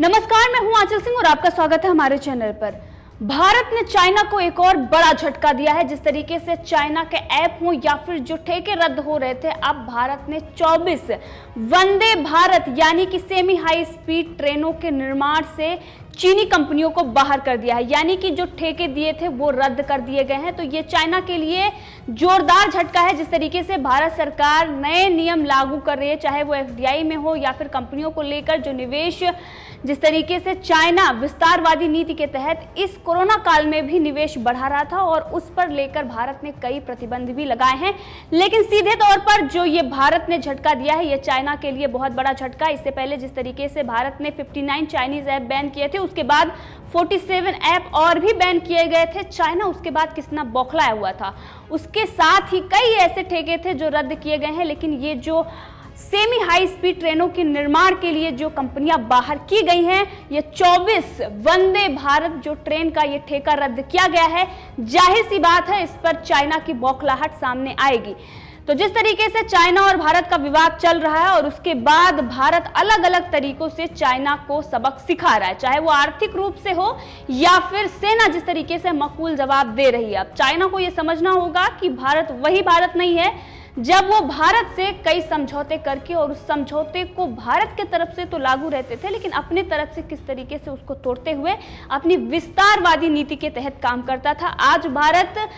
नमस्कार, मैं हूं आंचल सिंह और आपका स्वागत है हमारे चैनल पर। भारत ने चाइना को एक और बड़ा झटका दिया है। जिस तरीके से चाइना के ऐप हो या फिर जो ठेके रद्द हो रहे थे, अब भारत ने 24 वंदे भारत यानी कि सेमी हाई स्पीड ट्रेनों के निर्माण से चीनी कंपनियों को बाहर कर दिया है। यानी कि जो ठेके दिए थे वो रद्द कर दिए गए हैं। तो ये चाइना के लिए जोरदार झटका है। जिस तरीके से भारत सरकार नए नियम लागू कर रही है, चाहे वो एफडीआई में हो या फिर कंपनियों को लेकर जो निवेश, जिस तरीके से चाइना विस्तारवादी नीति के तहत इस कोरोना काल में भी निवेश बढ़ा रहा था और उस पर लेकर भारत ने कई प्रतिबंध भी लगाए हैं। लेकिन सीधे तौर पर जो ये भारत ने झटका दिया है, ये चाइना के लिए बहुत बड़ा झटका। इससे पहले जिस तरीके से भारत ने 59 चाइनीज ऐप बैन किए थे, उसके बाद 47 ऐप और भी बैन किए गए थे। चाइना उसके बाद कितना बौखलाया हुआ था। उसके साथ ही कई ऐसे ठेके थे जो रद्द किए गए हैं। लेकिन ये जो सेमी हाई स्पीड ट्रेनों के निर्माण के लिए जो कंपनियां बाहर की गई हैं, ये 24 वंदे भारत जो ट्रेन का ये ठेका रद्द किया गया है, जाहिर सी बात है इस पर चाइना की बौखलाहट सामने आएगी। तो जिस तरीके से चाइना और भारत का विवाद चल रहा है और उसके बाद भारत अलग अलग तरीकों से चाइना को सबक सिखा रहा है, चाहे वो आर्थिक रूप से हो या फिर सेना जिस तरीके से मकबूल जवाब दे रही है। अब चाइना को ये समझना होगा कि भारत वही भारत नहीं है जब वो भारत से कई समझौते करके, और उस समझौते को भारत के तरफ से तो लागू रहते थे लेकिन अपने तरफ से किस तरीके से उसको तोड़ते हुए अपनी विस्तारवादी नीति के तहत काम करता था। आज भारत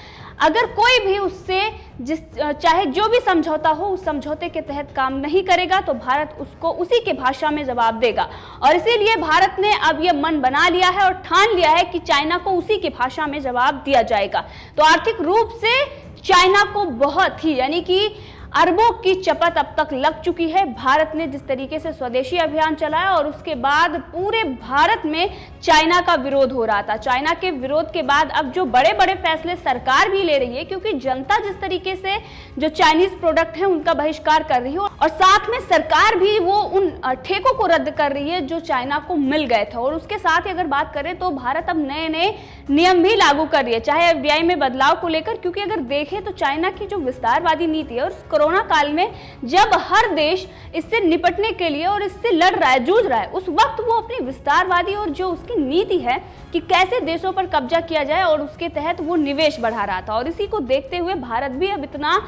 अगर कोई भी उससे चाहे जो भी समझौता हो, उस समझौते के तहत काम नहीं करेगा तो भारत उसको उसी के भाषा में जवाब देगा। और इसीलिए भारत ने अब यह मन बना लिया है और ठान लिया है कि चाइना को उसी की भाषा में जवाब दिया जाएगा। तो आर्थिक रूप से चाइना को बहुत ही, यानी कि अरबों की चपत अब तक लग चुकी है। भारत ने जिस तरीके से स्वदेशी अभियान चलाया और उसके बाद पूरे भारत में चाइना का विरोध हो रहा था। चाइना के विरोध के बाद अब जो बड़े बड़े फैसले सरकार भी ले रही है, क्योंकि जनता जिस तरीके से जो चाइनीज प्रोडक्ट है उनका बहिष्कार कर रही है और साथ में सरकार भी वो उन ठेकों को रद्द कर रही है जो चाइना को मिल गए थे। और उसके साथ ही अगर बात करें तो भारत अब नए नए नियम भी लागू कर रही है, चाहे एफडीआई में बदलाव को लेकर। क्योंकि अगर देखें तो चाइना की जो विस्तारवादी नीति है और कोरोना काल में जब हर देश इससे निपटने के लिए और इससे लड़ रहा है, जूझ रहा है, उस वक्त वो अपनी विस्तारवादी और जो उसकी नीति है कि कैसे देशों पर कब्जा किया जाए और उसके तहत वो निवेश बढ़ा रहा था। और इसी को देखते हुए भारत भी अब इतना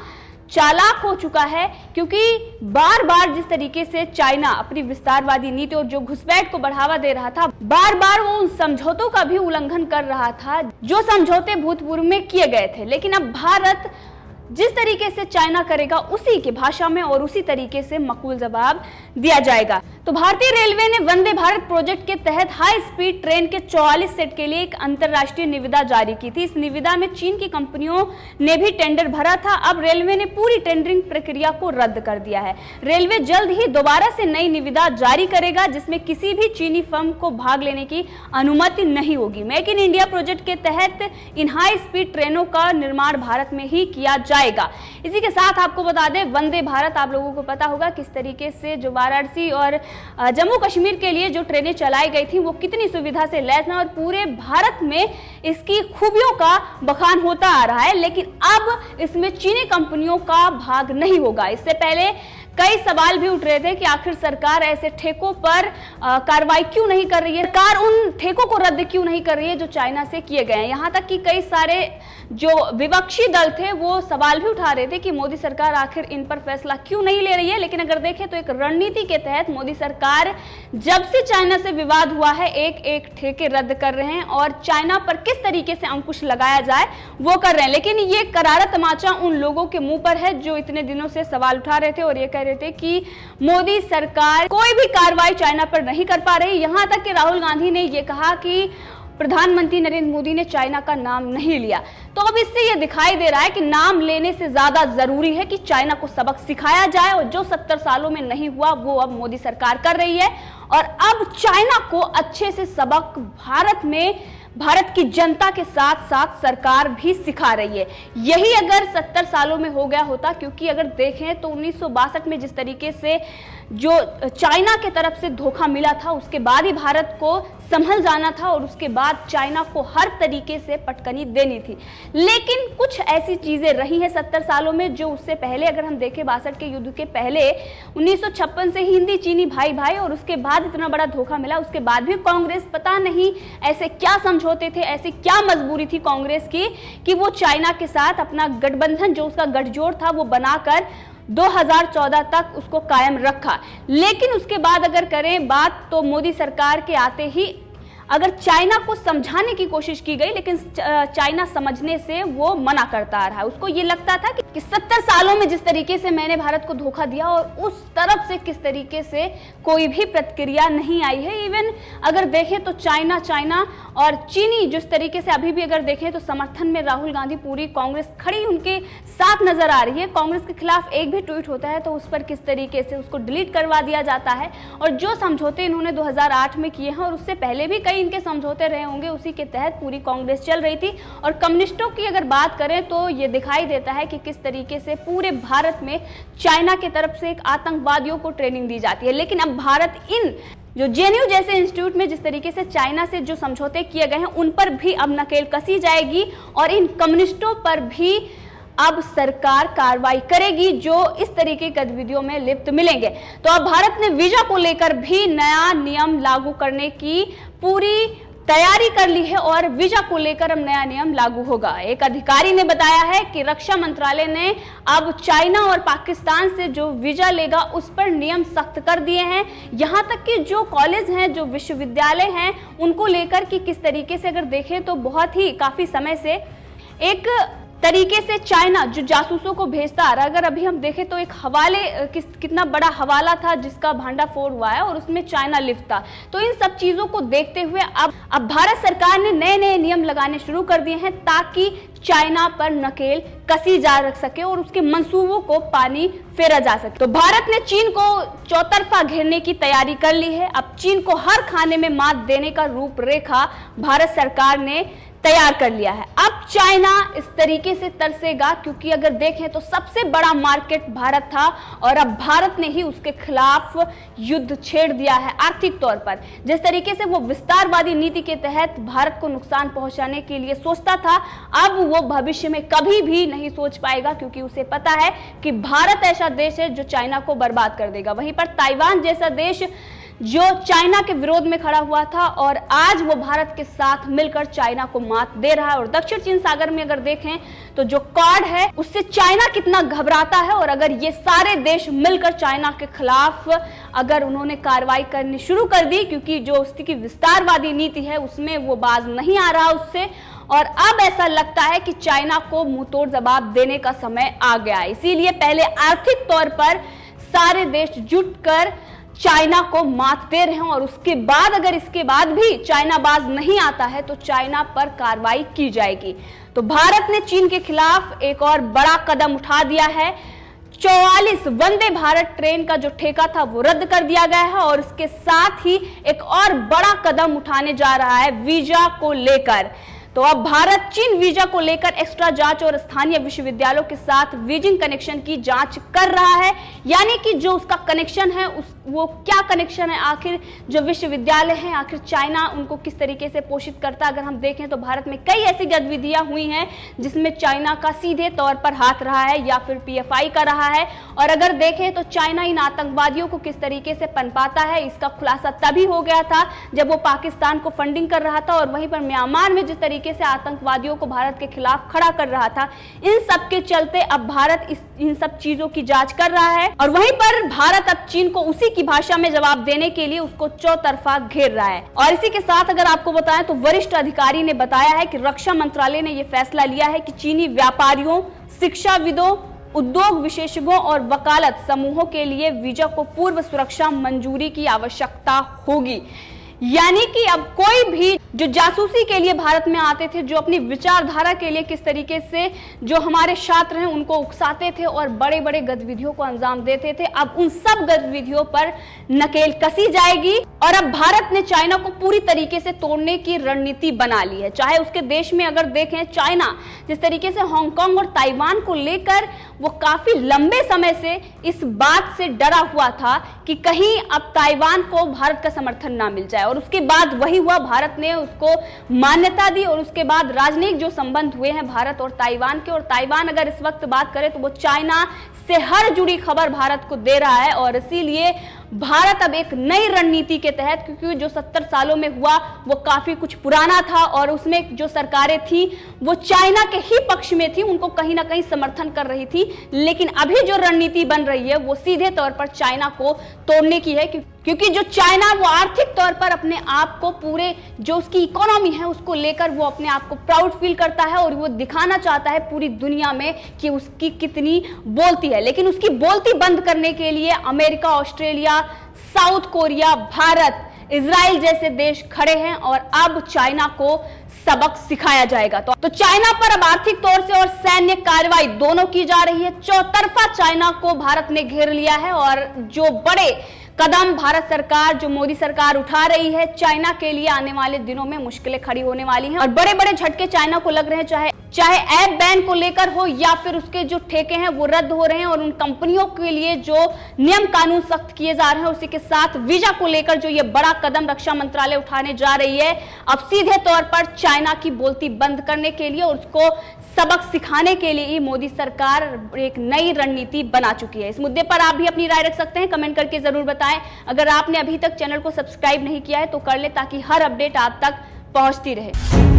चालाक हो चुका है, क्योंकि बार बार जिस तरीके से चाइना अपनी विस्तारवादी नीति और जो घुसपैठ को बढ़ावा दे रहा था, बार बार वो उन समझौतों का भी उल्लंघन कर रहा था जो समझौते भूतपूर्व में किए गए थे। लेकिन अब भारत जिस तरीके से चाइना करेगा उसी की भाषा में और उसी तरीके से मकबूल जवाब दिया जाएगा। तो भारतीय रेलवे ने वंदे भारत प्रोजेक्ट के तहत हाई स्पीड ट्रेन के 44 सेट के लिए एक अंतरराष्ट्रीय निविदा जारी की थी। इस निविदा में चीन की कंपनियों ने भी टेंडर भरा था। अब रेलवे ने पूरी टेंडरिंग प्रक्रिया को रद्द कर दिया है। रेलवे जल्द ही दोबारा से नई निविदा जारी करेगा जिसमें किसी भी चीनी फर्म को भाग लेने की अनुमति नहीं होगी। मेक इन इंडिया प्रोजेक्ट के तहत इन हाई स्पीड ट्रेनों का निर्माण भारत में ही किया जाएगा। इसी के साथ आपको बता दें, वंदे भारत आप लोगों को पता होगा किस तरीके से जो वाराणसी और जम्मू कश्मीर के लिए जो ट्रेनें चलाई गई थी वो कितनी सुविधा से लैस है और पूरे भारत में इसकी खूबियों का बखान होता आ रहा है। लेकिन अब इसमें चीनी कंपनियों का भाग नहीं होगा। इससे पहले कई सवाल भी उठ रहे थे कि आखिर सरकार ऐसे ठेकों पर कार्रवाई क्यों नहीं कर रही है, सरकार उन ठेकों को रद्द क्यों नहीं कर रही है जो चाइना से किए गए हैं। यहाँ तक कि कई सारे जो विपक्षी दल थे वो सवाल भी उठा रहे थे कि मोदी सरकार आखिर इन पर फैसला क्यों नहीं ले रही है। लेकिन अगर देखें तो एक रणनीति के तहत मोदी सरकार जब से चाइना से विवाद हुआ है, एक एक ठेके रद्द कर रहे हैं और चाइना पर किस तरीके से अंकुश लगाया जाए वो कर रहे हैं। लेकिन ये करारा तमाचा उन लोगों के मुंह पर है जो इतने दिनों से सवाल उठा रहे थे और ये कह रहे थे कि मोदी सरकार कोई भी कार्रवाई चाइना पर नहीं कर पा रही। यहां तक कि राहुल गांधी ने यह कहा कि प्रधानमंत्री नरेंद्र मोदी ने चाइना का नाम नहीं लिया। तो अब इससे यह दिखाई दे रहा है कि नाम लेने से ज्यादा जरूरी है कि चाइना को सबक सिखाया जाए और जो 70 सालों में नहीं हुआ वो अब मोदी सरकार कर रही है। और अब चाइना को अच्छे से सबक भारत की जनता के साथ साथ सरकार भी सिखा रही है। यही अगर 70 सालों में हो गया होता, क्योंकि अगर देखें तो 1962 में जिस तरीके से जो चाइना के तरफ से धोखा मिला था उसके बाद ही भारत को संभल जाना था और उसके बाद चाइना को हर तरीके से पटकनी देनी थी। लेकिन कुछ ऐसी चीजें रही हैं 70 सालों में जो उससे पहले, अगर हम देखें 62 के युद्ध के पहले 1956 से हिंदी चीनी भाई भाई, और उसके बाद इतना बड़ा धोखा मिला। उसके बाद भी कांग्रेस पता नहीं ऐसे क्या समझौते थे, ऐसी क्या मजबूरी थी कांग्रेस की कि वो चाइना के साथ अपना गठबंधन, जो उसका गठजोड़ था, वो बनाकर 2014 तक उसको कायम रखा। लेकिन उसके बाद अगर करें बात, तो मोदी सरकार के आते ही अगर चाइना को समझाने की कोशिश की गई, लेकिन चाइना समझने से वो मना करता रहा। उसको ये लगता था कि 70 सालों में जिस तरीके से मैंने भारत को धोखा दिया और उस तरफ से किस तरीके से कोई भी प्रतिक्रिया नहीं आई है। इवन अगर देखें तो चाइना और चीनी जिस तरीके से अभी भी अगर देखें तो समर्थन में राहुल गांधी, पूरी कांग्रेस खड़ी उनके साथ नजर आ रही है। कांग्रेस के खिलाफ एक भी ट्वीट होता है तो उस पर किस तरीके से उसको डिलीट करवा दिया जाता है। और जो समझौते इन्होंने 2008 में किए हैं और उससे पहले भी कई इनके समझौते रहे होंगे, उसी के तहत पूरी कांग्रेस चल रही थी। और कम्युनिस्टों की अगर बात करें तो ये दिखाई देता है कि किस तरीके से पूरे भारत में चाइना की तरफ से एक आतंकवादियों को ट्रेनिंग दी जाती है। लेकिन अब भारत इन जो जेएनयू जैसे इंस्टीट्यूट में जिस तरीके से चाइना से जो समझौते किए गए हैं उन पर भी अब नकेल कसी जाएगी और इन कम्युनिस्टों पर भी अब सरकार कार्रवाई करेगी जो इस तरीके की गतिविधियों में लिप्त मिलेंगे। तो अब भारत ने वीजा को लेकर भी नया नियम लागू करने की पूरी तैयारी कर ली है और वीजा को लेकर अब नया नियम लागू होगा। एक अधिकारी ने बताया है कि रक्षा मंत्रालय ने अब चाइना और पाकिस्तान से जो वीजा लेगा उस पर नियम सख्त कर दिए हैं। यहां तक कि जो कॉलेज हैं, जो विश्वविद्यालय हैं, उनको लेकर कि किस तरीके से अगर देखें तो बहुत ही काफी समय से एक तरीके से चाइना जो जासूसों को भेजता आ रहा है। अगर अभी हम देखें तो एक हवाले कितना बड़ा हवाला था जिसका भांडाफोड़ हुआ है और उसमें चाइना लिफ्ट था। तो इन सब चीजों को देखते हुए अब भारत सरकार ने नए नए नियम लगाने शुरू कर दिए हैं ताकि चाइना पर नकेल कसी जा रख सके और उसके मंसूबों को पानी फेरा जा सके। तो भारत ने चीन को चौतरफा घेरने की तैयारी कर ली है। अब चीन को हर खाने में मात देने का रूपरेखा भारत सरकार ने तैयार कर लिया है। अब चाइना इस तरीके से तरसेगा क्योंकि अगर देखें तो सबसे बड़ा मार्केट भारत था और अब भारत ने ही उसके खिलाफ युद्ध छेड़ दिया है आर्थिक तौर पर। जिस तरीके से वो विस्तारवादी नीति के तहत भारत को नुकसान पहुंचाने के लिए सोचता था, अब वो भविष्य में कभी भी नहीं सोच पाएगा क्योंकि उसे पता है कि भारत ऐसा देश है जो चाइना को बर्बाद कर देगा। वहीं पर ताइवान जैसा देश जो चाइना के विरोध में खड़ा हुआ था और आज वो भारत के साथ मिलकर चाइना को मात दे रहा है। और दक्षिण चीन सागर में अगर देखें तो जो क्वाड है उससे चाइना कितना घबराता है और अगर ये सारे देश मिलकर चाइना के खिलाफ अगर उन्होंने कार्रवाई करनी शुरू कर दी, क्योंकि जो उसकी विस्तारवादी नीति है उसमें वो बाज नहीं आ रहा उससे, और अब ऐसा लगता है कि चाइना को मुंहतोड़ जवाब देने का समय आ गया है। इसीलिए पहले आर्थिक तौर पर सारे देश जुटकर चाइना को मात दे रहे हैं और उसके बाद अगर इसके बाद भी चाइना बाज नहीं आता है तो चाइना पर कार्रवाई की जाएगी। तो भारत ने चीन के खिलाफ एक और बड़ा कदम उठा दिया है। 44 वंदे भारत ट्रेन का जो ठेका था वो रद्द कर दिया गया है और इसके साथ ही एक और बड़ा कदम उठाने जा रहा है वीजा को लेकर। तो अब भारत चीन वीजा को लेकर एक्स्ट्रा जांच और स्थानीय विश्वविद्यालयों के साथ वीजिंग कनेक्शन की जांच कर रहा है, यानी कि जो उसका कनेक्शन है वो क्या कनेक्शन है, आखिर जो विश्वविद्यालय हैं आखिर चाइना उनको किस तरीके से पोषित करता है। अगर हम देखें तो भारत में कई ऐसी गतिविधियां हुई हैं जिसमें चाइना का सीधे तौर पर हाथ रहा है या फिर पीएफआई का रहा है। और अगर देखें तो चाइना इन आतंकवादियों को किस तरीके से पनपाता है इसका खुलासा तभी हो गया था जब वो पाकिस्तान को फंडिंग कर रहा था और वहीं पर म्यांमार में जिस तरीके से आतंकवादियों को भारत के खिलाफ खड़ा कर रहा था। इन सब के चलते अब भारत इन सब चीजों की जांच कर रहा है और वहीं पर भारत अब चीन को उसी की भाषा में जवाब देने के लिए उसको चौतरफा घेर रहा है। और इसी के साथ अगर आपको बताएं तो वरिष्ठ अधिकारी ने बताया है कि रक्षा मंत्रालय ने यह फैसला लिया है कि चीनी व्यापारियों, शिक्षाविदों, उद्योग विशेषज्ञों और वकालत समूहों के लिए वीजा को पूर्व सुरक्षा मंजूरी की आवश्यकता होगी। यानी कि अब कोई भी जो जासूसी के लिए भारत में आते थे, जो अपनी विचारधारा के लिए किस तरीके से जो हमारे छात्र हैं उनको उकसाते थे और बड़े बड़े गतिविधियों को अंजाम देते थे, अब उन सब गतिविधियों पर नकेल कसी जाएगी। और अब भारत ने चाइना को पूरी तरीके से तोड़ने की रणनीति बना ली है। चाहे उसके देश में अगर देखें, चाइना जिस तरीके से हांगकांग और ताइवान को लेकर वो काफी लंबे समय से इस बात से डरा हुआ था कि कहीं अब ताइवान को भारत का समर्थन ना मिल जाए और उसके बाद वही हुआ, भारत ने उसको मान्यता दी और उसके बाद राजनयिक जो संबंध हुए हैं भारत और ताइवान के, और ताइवान अगर इस वक्त बात करें तो वो चाइना से हर जुड़ी खबर भारत को दे रहा है। और इसीलिए भारत अब एक नई रणनीति के तहत, क्योंकि जो 70 सालों में हुआ वो काफी कुछ पुराना था और उसमें जो सरकारें थी वो चाइना के ही पक्ष में थी, उनको कहीं ना कहीं समर्थन कर रही थी, लेकिन अभी जो रणनीति बन रही है वो सीधे तौर पर चाइना को तोड़ने की है, क्योंकि जो चाइना वो आर्थिक तौर पर अपने आप को, पूरे जो उसकी इकोनॉमी है उसको लेकर वो अपने आप को प्राउड फील करता है और वो दिखाना चाहता है पूरी दुनिया में कि उसकी कितनी बोलती है। लेकिन उसकी बोलती बंद करने के लिए America, Australia, south Korea, Bharat, Israel जैसे देश खड़े हैं और अब चाइना को सबक सिखाया जाएगा। तो चाइना पर अब आर्थिक तौर से और सैन्य कार्रवाई दोनों की जा रही है। चौतरफा चाइना को भारत ने घेर लिया है और जो बड़े कदम भारत सरकार, जो मोदी सरकार उठा रही है, चाइना के लिए आने वाले दिनों में मुश्किलें खड़ी होने वाली हैं और बड़े बड़े झटके चाइना को लग रहे हैं, चाहे ऐप बैन को लेकर हो या फिर उसके जो ठेके हैं वो रद्द हो रहे हैं और उन कंपनियों के लिए जो नियम कानून सख्त किए जा रहे हैं, उसी के साथ वीजा को लेकर जो ये बड़ा कदम रक्षा मंत्रालय उठाने जा रही है, अब सीधे तौर पर चाइना की बोलती बंद करने के लिए और उसको सबक सिखाने के लिए ही मोदी सरकार एक नई रणनीति बना चुकी है। इस मुद्दे पर आप भी अपनी राय रख सकते हैं, कमेंट करके जरूर बताएं। अगर आपने अभी तक चैनल को सब्सक्राइब नहीं किया है तो कर ले, ताकि हर अपडेट आप तक पहुंचती रहे।